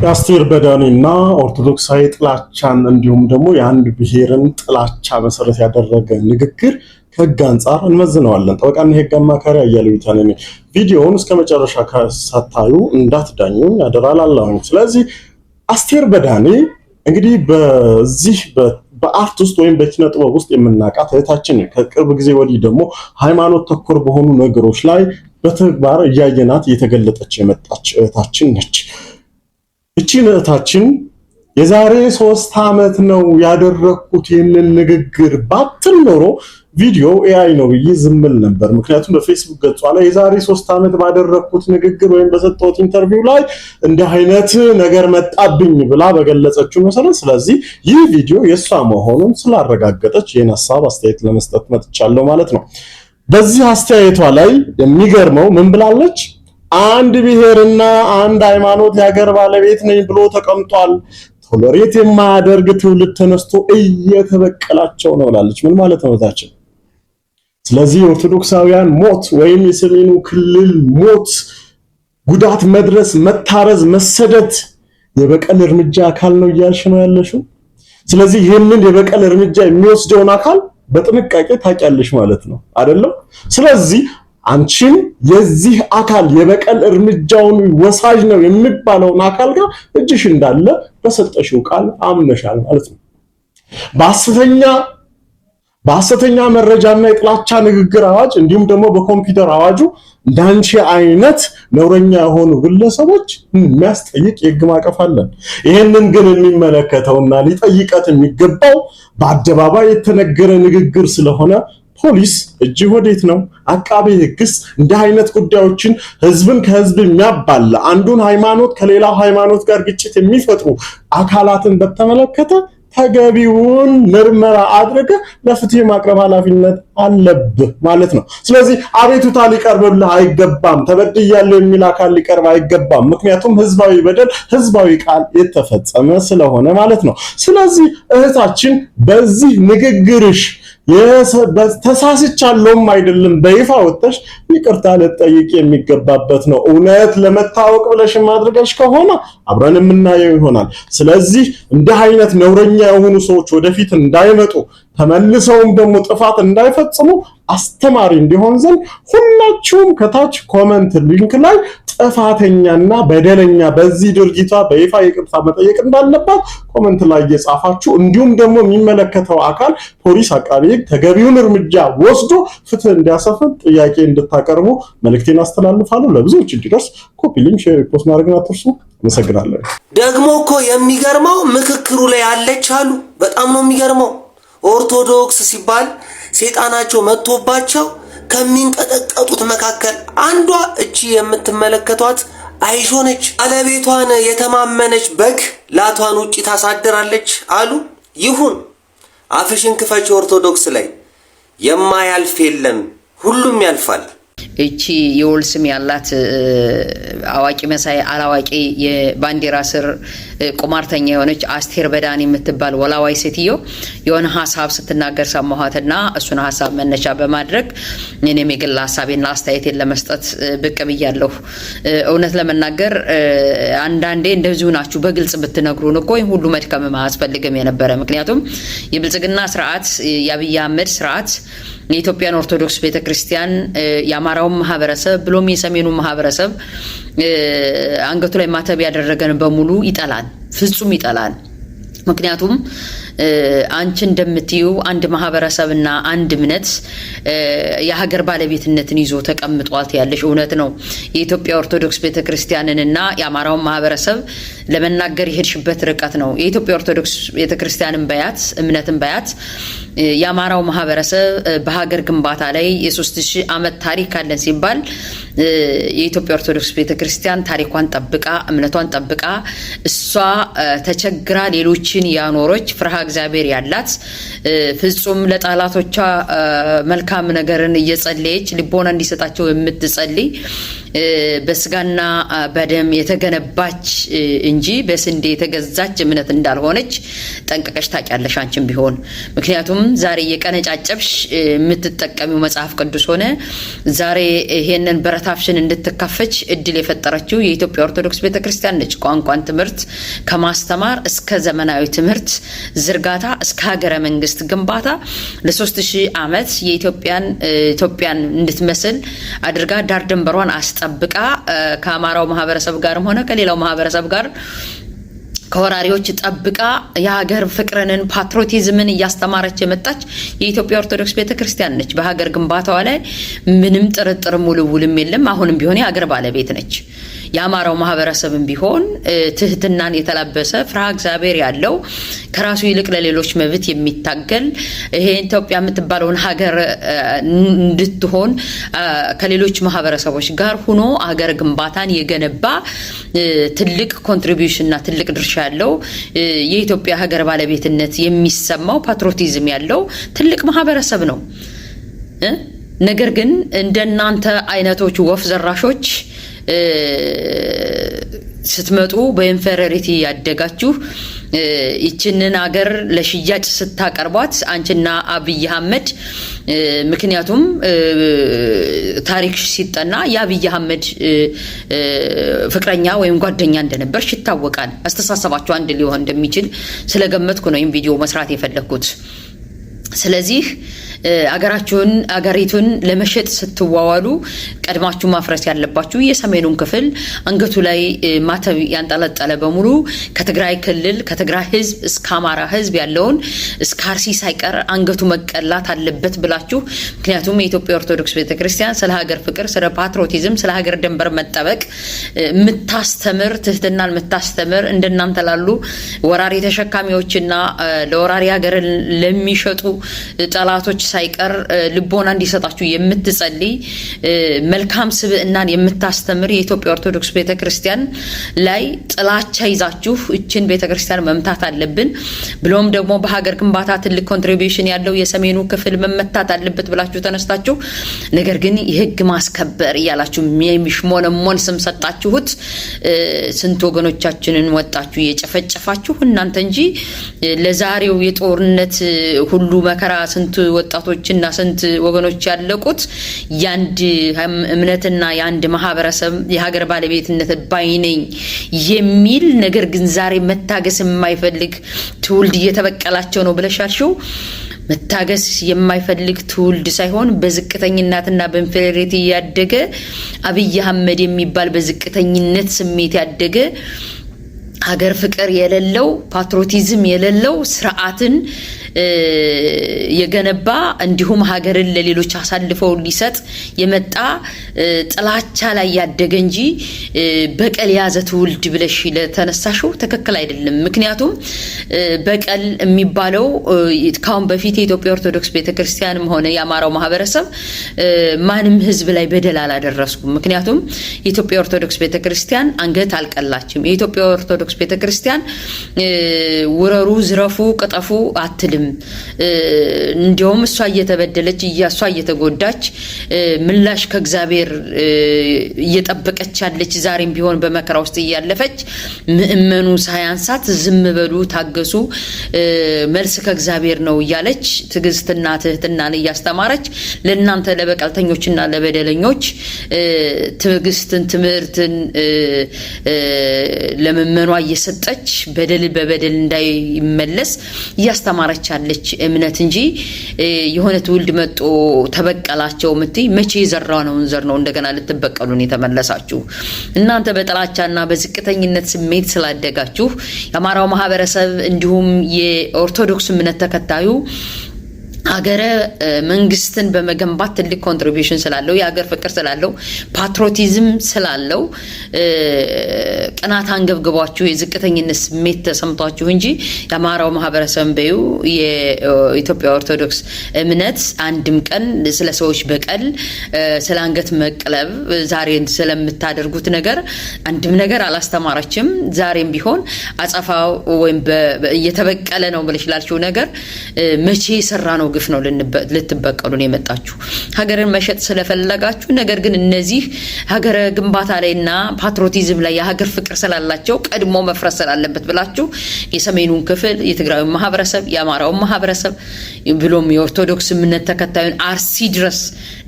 የአስቴር በዳኔና ኦርቶዶክሳዊ ጥላቻን እንዲሁም ደግሞ የአንድ ብሔርን ጥላቻ መሰረት ያደረገ ንግግር ከህግ አንጻር እንመዝነዋለን። ጠበቃና የህግ አማካሪ አያሌው ይታነኝ ቪዲዮውን እስከ መጨረሻ ሳታዩ እንዳትዳኙኝ አደራላለሁ። ስለዚህ አስቴር በዳኔ እንግዲህ በዚህ በአርት ውስጥ ወይም በኪነ ጥበብ ውስጥ የምናውቃት እህታችን፣ ከቅርብ ጊዜ ወዲህ ደግሞ ሃይማኖት ተኮር በሆኑ ነገሮች ላይ በተግባር እያየናት እየተገለጠች የመጣች እህታችን ነች። እቺን እህታችን የዛሬ 3 ዓመት ነው ያደረኩት ይህንን ንግግር ባትል ኖሮ ቪዲዮ ኤአይ ነው ብዬ ዝምል ነበር። ምክንያቱም በፌስቡክ ገጿ ላይ የዛሬ 3 ዓመት ባደረኩት ንግግር ወይም በሰጠሁት ኢንተርቪው ላይ እንደ አይነት ነገር መጣብኝ ብላ በገለጸችው መሰረት፣ ስለዚህ ይህ ቪዲዮ የሷ መሆኑን ስላረጋገጠች ይህን ሐሳብ አስተያየት ለመስጠት መጥቻለሁ ማለት ነው። በዚህ አስተያየቷ ላይ የሚገርመው ምን ብላለች? አንድ ብሔርና አንድ ሃይማኖት የሀገር ባለቤት ነኝ ብሎ ተቀምጧል። ቶለሬት የማያደርግ ትውልድ ተነስቶ እየተበቀላቸው ነው ብላለች። ምን ማለት ነው ታችን? ስለዚህ ኦርቶዶክሳውያን ሞት ወይም የሰሜኑ ክልል ሞት፣ ጉዳት መድረስ፣ መታረዝ፣ መሰደድ የበቀል እርምጃ አካል ነው እያልሽ ነው ያለሽው። ስለዚህ ይህንን የበቀል እርምጃ የሚወስደውን አካል በጥንቃቄ ታውቂያለሽ ማለት ነው አይደለም? ስለዚህ አንቺን የዚህ አካል የበቀል እርምጃውን ወሳጅ ነው የሚባለውን አካል ጋር እጅሽ እንዳለ በሰጠሽው ቃል አምነሻል ማለት ነው። በሐሰተኛ መረጃና የጥላቻ ንግግር አዋጅ እንዲሁም ደግሞ በኮምፒውተር አዋጁ እንዳንቺ አይነት ነውረኛ የሆኑ ግለሰቦች የሚያስጠይቅ የህግ ማዕቀፍ አለን። ይሄንን ግን የሚመለከተውና ሊጠይቀት የሚገባው በአደባባይ የተነገረ ንግግር ስለሆነ ፖሊስ እጅ ወዴት ነው? አቃቤ ህግስ እንዲህ አይነት ጉዳዮችን ህዝብን ከህዝብ የሚያባላ አንዱን ሃይማኖት ከሌላው ሃይማኖት ጋር ግጭት የሚፈጥሩ አካላትን በተመለከተ ተገቢውን ምርመራ አድርገ ለፍትህ ማቅረብ ኃላፊነት አለብህ ማለት ነው። ስለዚህ አቤቱታ ሊቀርብልህ አይገባም። ተበድያለሁ የሚል አካል ሊቀርብ አይገባም። ምክንያቱም ህዝባዊ በደል ህዝባዊ ቃል የተፈጸመ ስለሆነ ማለት ነው። ስለዚህ እህታችን በዚህ ንግግርሽ ተሳስቻለሁም አይደለም በይፋ ወጥተሽ ይቅርታ ልትጠይቅ የሚገባበት ነው። እውነት ለመታወቅ ብለሽ ማድረግሽ ከሆነ አብረን የምናየው ይሆናል። ስለዚህ እንዲህ አይነት ነውረኛ የሆኑ ሰዎች ወደፊት እንዳይመጡ ተመልሰውም ደግሞ ጥፋት እንዳይፈጽሙ አስተማሪ እንዲሆን ዘንድ ሁላችሁም ከታች ኮሜንት ሊንክ ላይ ጥፋተኛና በደለኛ በዚህ ድርጊቷ በይፋ ይቅርታ መጠየቅ እንዳለባት ኮሜንት ላይ እየጻፋችሁ እንዲሁም ደግሞ የሚመለከተው አካል ፖሊስ፣ አቃቤ ህግ ተገቢውን እርምጃ ወስዶ ፍትህ እንዲያሰፍን ጥያቄ እንድታቀርቡ መልእክቴን አስተላልፋለሁ። ለብዙዎች እንዲደርስ ኮፒ ሊንክ፣ ሼር፣ ፖስት ማድረግን አትርሱ። አመሰግናለሁ። ደግሞ እኮ የሚገርመው ምክክሩ ላይ አለች አሉ። በጣም ነው የሚገርመው። ኦርቶዶክስ ሲባል ሴጣናቸው መጥቶባቸው ከሚንቀጠቀጡት መካከል አንዷ እቺ የምትመለከቷት አይሾ ነች። ባለቤቷን የተማመነች በግ ላቷን ውጪ ታሳድራለች አሉ። ይሁን፣ አፍሽን ክፈች። ኦርቶዶክስ ላይ የማያልፍ የለም፣ ሁሉም ያልፋል። እቺ የወል ስም ያላት አዋቂ መሳይ አላዋቂ የባንዲራ ስር ቁማርተኛ የሆነች አስቴር በዳኔ የምትባል ወላዋይ ሴትዮ የሆነ ሐሳብ ስትናገር ሰማኋትና እሱን ሐሳብ መነሻ በማድረግ እኔም የግል ሐሳቤና አስተያየቴን ለመስጠት ብቅ ብያለሁ። እውነት ለመናገር አንዳንዴ እንደዚሁ ናችሁ በግልጽ ብትነግሩን እኮ ይሄን ሁሉ መድከም ማያስፈልግም የነበረ። ምክንያቱም የብልጽግና ስርዓት የአብይ አህመድ ስርዓት የኢትዮጵያን ኦርቶዶክስ ቤተክርስቲያን የአማራውን ማህበረሰብ ብሎም የሰሜኑ ማህበረሰብ አንገቱ ላይ ማተብ ያደረገን በሙሉ ይጠላል፣ ፍጹም ይጠላል። ምክንያቱም አንቺ እንደምትዩ አንድ ማህበረሰብና አንድ እምነት የሀገር ባለቤትነትን ይዞ ተቀምጧል ያለሽ እውነት ነው። የኢትዮጵያ ኦርቶዶክስ ቤተክርስቲያንንና የአማራውን ማህበረሰብ ለመናገር ይሄድሽበት ርቀት ነው። የኢትዮጵያ ኦርቶዶክስ ቤተክርስቲያንን በያት እምነትን በያት የአማራው ማህበረሰብ በሀገር ግንባታ ላይ የ3000 ዓመት ታሪክ አለን ሲባል የኢትዮጵያ ኦርቶዶክስ ቤተክርስቲያን ታሪኳን ጠብቃ እምነቷን ጠብቃ እሷ ተቸግራ ሌሎችን ያኖረች ፍርሃ እግዚአብሔር ያላት ፍጹም ለጣላቶቿ መልካም ነገርን እየጸለየች ልቦና እንዲሰጣቸው የምትጸልይ በስጋና በደም የተገነባች እንጂ በስንዴ የተገዛች እምነት እንዳልሆነች ጠንቀቀሽ ታውቂያለሽ አንቺም ቢሆን። ምክንያቱም ዛሬ የቀነጫጨብሽ የምትጠቀሚው መጽሐፍ ቅዱስ ሆነ ዛሬ ይሄንን በረታፍሽን እንድትካፈች እድል የፈጠረችው የኢትዮጵያ ኦርቶዶክስ ቤተክርስቲያን ነች። ቋንቋን ትምህርት ከማስተማር እስከ ዘመናዊ ትምህርት ዝርጋታ እስከ ሀገረ መንግስት ግንባታ ለ3000 ዓመት ኢትዮጵያን እንድትመስል አድርጋ ዳር ድንበሯን አስጠብቃ ከአማራው ማህበረሰብ ጋርም ሆነ ከሌላው ማህበረሰብ ጋር ከወራሪዎች ጠብቃ የሀገር ፍቅርንን ፓትሪዮቲዝምን እያስተማረች የመጣች የኢትዮጵያ ኦርቶዶክስ ቤተክርስቲያን ነች። በሀገር ግንባታዋ ላይ ምንም ጥርጥር ሙሉውልም የለም። አሁንም ቢሆን የሀገር ባለቤት ነች። የአማራው ማህበረሰብም ቢሆን ትህትናን የተላበሰ ፍርሃ እግዚአብሔር ያለው ከራሱ ይልቅ ለሌሎች መብት የሚታገል ይሄ ኢትዮጵያ የምትባለውን ሀገር እንድትሆን ከሌሎች ማህበረሰቦች ጋር ሆኖ ሀገር ግንባታን የገነባ ትልቅ ኮንትሪቢዩሽንና ትልቅ ድርሻ ያለው የኢትዮጵያ ሀገር ባለቤትነት የሚሰማው ፓትሪዮቲዝም ያለው ትልቅ ማህበረሰብ ነው። ነገር ግን እንደናንተ አይነቶች ወፍ ዘራሾች ስትመጡ በኢንፌሪዮሪቲ ያደጋችሁ ይችንን ሀገር ለሽያጭ ስታቀርቧት አንቺና አብይ አህመድ ምክንያቱም ታሪክ ሲጠና የአብይ አህመድ ፍቅረኛ ወይም ጓደኛ እንደነበርሽ ይታወቃል። አስተሳሰባችሁ አንድ ሊሆን እንደሚችል ስለገመትኩ ነው ይህን ቪዲዮ መስራት የፈለኩት። ስለዚህ አገሪቱን ለመሸጥ ስትዋዋሉ ቀድማችሁ ማፍረስ ያለባችሁ የሰሜኑን ክፍል አንገቱ ላይ ማተብ ያንጠለጠለ በሙሉ ከትግራይ ክልል ከትግራይ ህዝብ እስከ አማራ ህዝብ ያለውን እስከ አርሲ ሳይቀር አንገቱ መቀላት አለበት ብላችሁ። ምክንያቱም የኢትዮጵያ ኦርቶዶክስ ቤተክርስቲያን ስለ ሀገር ፍቅር፣ ስለ ፓትሪዮቲዝም፣ ስለ ሀገር ድንበር መጠበቅ የምታስተምር ትህትናን የምታስተምር እንደናንተ ላሉ ወራሪ ተሸካሚዎችና ለወራሪ ሀገርን ለሚሸጡ ጠላቶች ሳይቀር ልቦና እንዲሰጣችሁ የምትጸልይ መልካም ስብዕናን የምታስተምር የኢትዮጵያ ኦርቶዶክስ ቤተክርስቲያን ላይ ጥላቻ ይዛችሁ እችን ቤተክርስቲያን መምታት አለብን ብሎም ደግሞ በሀገር ግንባታ ትልቅ ኮንትሪቢዩሽን ያለው የሰሜኑ ክፍል መመታት አለበት ብላችሁ ተነስታችሁ ነገር ግን የህግ ማስከበር እያላችሁ የሚሽሞነሞን ስም ሰጣችሁት ስንት ወገኖቻችንን ወጣችሁ የጨፈጨፋችሁ እናንተ እንጂ ለዛሬው የጦርነት ሁሉ መከራ ስንት ወጣቶችና ስንት ወገኖች ያለቁት ያንድ እምነትና ያንድ ማህበረሰብ የሀገር ባለቤትነት ባይነኝ የሚል ነገር ግን ዛሬ መታገስ የማይፈልግ ትውልድ እየተበቀላቸው ነው ብለሻልሽው። መታገስ የማይፈልግ ትውልድ ሳይሆን በዝቅተኝነትና በኢንፌሪዮሪቲ ያደገ አብይ አህመድ የሚባል በዝቅተኝነት ስሜት ያደገ ሀገር ፍቅር የሌለው ፓትሪዮቲዝም የሌለው ስርዓትን የገነባ እንዲሁም ሀገርን ለሌሎች አሳልፈው ሊሰጥ የመጣ ጥላቻ ላይ ያደገ እንጂ በቀል ያዘ ትውልድ ብለሽ ለተነሳሽው ትክክል አይደለም። ምክንያቱም በቀል የሚባለው ካሁን በፊት የኢትዮጵያ ኦርቶዶክስ ቤተክርስቲያንም ሆነ የአማራው ማህበረሰብ ማንም ህዝብ ላይ በደል አላደረሱም። ምክንያቱም የኢትዮጵያ ኦርቶዶክስ ቤተክርስቲያን አንገት አልቀላችም። የኢትዮጵያ ኦርቶዶክስ ቤተክርስቲያን ውረሩ፣ ዝረፉ፣ ቅጠፉ አትልም። እንዲያውም እሷ እየተበደለች እሷ እየተጎዳች ምላሽ ከእግዚአብሔር እየጠበቀች ያለች ዛሬም ቢሆን በመከራ ውስጥ እያለፈች ምእመኑ ሳያንሳት ዝም በሉ ታገሱ መልስ ከእግዚአብሔር ነው እያለች ትዕግስትና ትህትናን እያስተማረች ለእናንተ ለበቀልተኞችና ለበደለኞች ትዕግስትን ትምህርትን ለምእመኗ እየሰጠች በደል በበደል እንዳይመለስ እያስተማረች ያለች እምነት እንጂ የሆነ ትውልድ መጥቶ ተበቀላቸው ምትይ መቼ የዘራነውን ዘር ነው እንደገና ልትበቀሉን የተመለሳችሁ? እናንተ በጥላቻና በዝቅተኝነት ስሜት ስላደጋችሁ የአማራው ማህበረሰብ እንዲሁም የኦርቶዶክስ እምነት ተከታዩ ሀገረ መንግስትን በመገንባት ትልቅ ኮንትሪቢዩሽን ስላለው የሀገር ፍቅር ስላለው ፓትሪዮቲዝም ስላለው ቅናት አንገብግቧችሁ የዝቅተኝነት ስሜት ተሰምቷችሁ እንጂ የአማራው ማህበረሰብ በዩ የኢትዮጵያ ኦርቶዶክስ እምነት አንድም ቀን ስለ ሰዎች በቀል ስለ አንገት መቅለብ ዛሬ ስለምታደርጉት ነገር አንድም ነገር አላስተማረችም። ዛሬም ቢሆን አጸፋው ወይም እየተበቀለ ነው ብለሽ ላልሽው ነገር መቼ ሰራ ነው ግፍ ነው ልትበቀሉን የመጣችሁ ሀገርን መሸጥ ስለፈለጋችሁ። ነገር ግን እነዚህ ሀገረ ግንባታ ላይና ፓትሪዮቲዝም ላይ የሀገር ፍቅር ስላላቸው ቀድሞ መፍረስ ስላለበት ብላችሁ የሰሜኑን ክፍል የትግራዩን ማህበረሰብ የአማራውን ማህበረሰብ ብሎም የኦርቶዶክስ እምነት ተከታዩን አርሲ ድረስ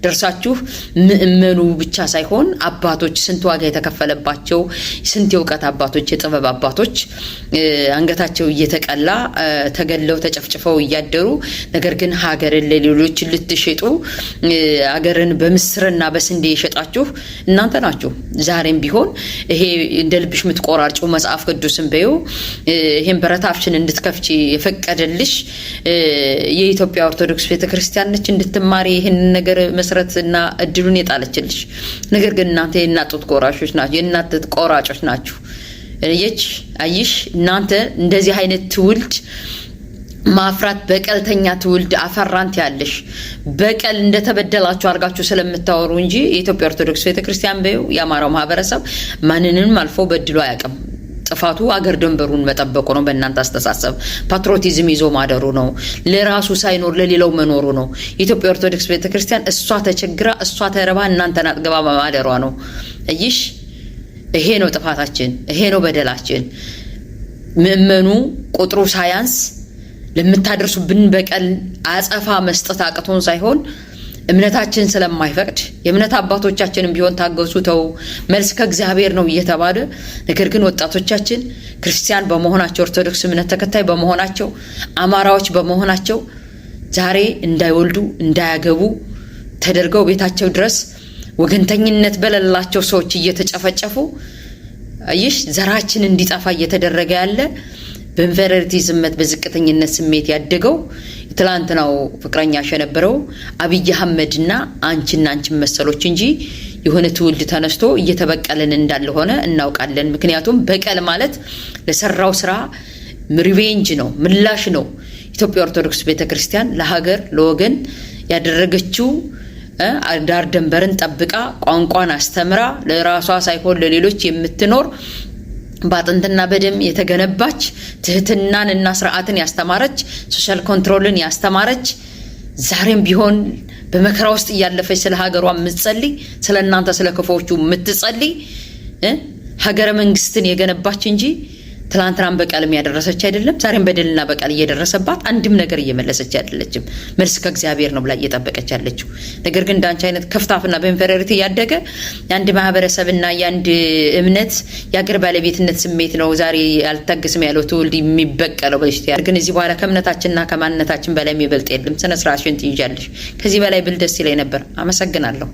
ደርሳችሁ ምእመኑ ብቻ ሳይሆን አባቶች ስንት ዋጋ የተከፈለባቸው ስንት የእውቀት አባቶች የጥበብ አባቶች አንገታቸው እየተቀላ ተገለው ተጨፍጭፈው እያደሩ ነገር ግን ሀገርን ለሌሎች ልትሸጡ ሀገርን በምስርና በስንዴ የሸጣችሁ እናንተ ናችሁ። ዛሬም ቢሆን ይሄ እንደ ልብሽ የምትቆራርጩ መጽሐፍ ቅዱስን በዩ ይሄን በረታፍሽን እንድትከፍቺ የፈቀደልሽ የኢትዮጵያ ኦርቶዶክስ ቤተክርስቲያን ነች እንድትማሪ ይሄን ነገር መስረትና እድሉን የጣለችልሽ። ነገር ግን እናንተ የናጡት ቆራሾች ናችሁ፣ የናጡት ቆራጮች ናችሁ። አይሽ እናንተ እንደዚህ አይነት ትውልድ ማፍራት በቀልተኛ ትውልድ አፈራንት ያለሽ በቀል እንደተበደላችሁ አርጋችሁ ስለምታወሩ እንጂ የኢትዮጵያ ኦርቶዶክስ ቤተክርስቲያን በዩ የአማራው ማህበረሰብ ማንንም አልፎ በድሎ አያውቅም። ጥፋቱ አገር ድንበሩን መጠበቁ ነው። በእናንተ አስተሳሰብ ፓትሪዮቲዝም ይዞ ማደሩ ነው። ለራሱ ሳይኖር ለሌላው መኖሩ ነው። የኢትዮጵያ ኦርቶዶክስ ቤተክርስቲያን እሷ ተቸግራ እሷ ተረባ እናንተን አጥገባ ማደሯ ነው። አይሽ ይሄ ነው ጥፋታችን፣ ይሄ ነው በደላችን። ምእመኑ ቁጥሩ ሳያንስ ለምታደርሱብን በቀል አጸፋ መስጠት አቅቶን ሳይሆን እምነታችን ስለማይፈቅድ የእምነት አባቶቻችንም ቢሆን ታገሱ ተው መልስ ከእግዚአብሔር ነው እየተባለ ነገር ግን ወጣቶቻችን ክርስቲያን በመሆናቸው ኦርቶዶክስ እምነት ተከታይ በመሆናቸው አማራዎች በመሆናቸው ዛሬ እንዳይወልዱ እንዳያገቡ ተደርገው ቤታቸው ድረስ ወገንተኝነት በለላቸው ሰዎች እየተጨፈጨፉ አይሽ ዘራችን እንዲጣፋ እየተደረገ ያለ በኢንፌሪቲዝምት በዝቅተኝነት ስሜት ያደገው ትላንትናው ፍቅረኛሽ የነበረው አብይ አህመድና አንቺን መሰሎች እንጂ የሆነ ትውልድ ተነስቶ እየተበቀለን እንዳለ ሆነ እናውቃለን። ምክንያቱም በቀል ማለት ለሰራው ስራ ሪቬንጅ ነው፣ ምላሽ ነው። ኢትዮጵያ ኦርቶዶክስ ቤተክርስቲያን ለሀገር ለወገን ያደረገችው ዳር ደንበርን ጠብቃ ቋንቋን አስተምራ ለራሷ ሳይሆን ለሌሎች የምትኖር ባጥንትና በደም የተገነባች ትህትናን እና ስርዓትን ያስተማረች ሶሻል ኮንትሮልን ያስተማረች ዛሬም ቢሆን በመከራ ውስጥ ያለፈች ስለ ሀገሯ የምትጸልይ ስለ እናንተ ስለ ክፎቹ የምትጸልይ ሀገረ መንግስትን የገነባች እንጂ ትላንትናም በቀልም ያደረሰች አይደለም። ዛሬም በደልና በቀል እየደረሰባት አንድም ነገር እየመለሰች አይደለችም። መልስ ከእግዚአብሔር ነው ብላ እየጠበቀች ያለችው። ነገር ግን እንዳንቺ አይነት ከፍታፍና በኢንፌሪዮሪቲ ያደገ የአንድ ማህበረሰብና የአንድ እምነት የአገር ባለቤትነት ስሜት ነው ዛሬ ያልታገስም ያለው ትውልድ የሚበቀለው በሽታ። ግን እዚህ በኋላ ከእምነታችንና ከማንነታችን በላይ የሚበልጥ የለም። ስነ ስርዓትሽን ትይዣለሽ። ከዚህ በላይ ብል ደስ ይለኝ ነበር። አመሰግናለሁ።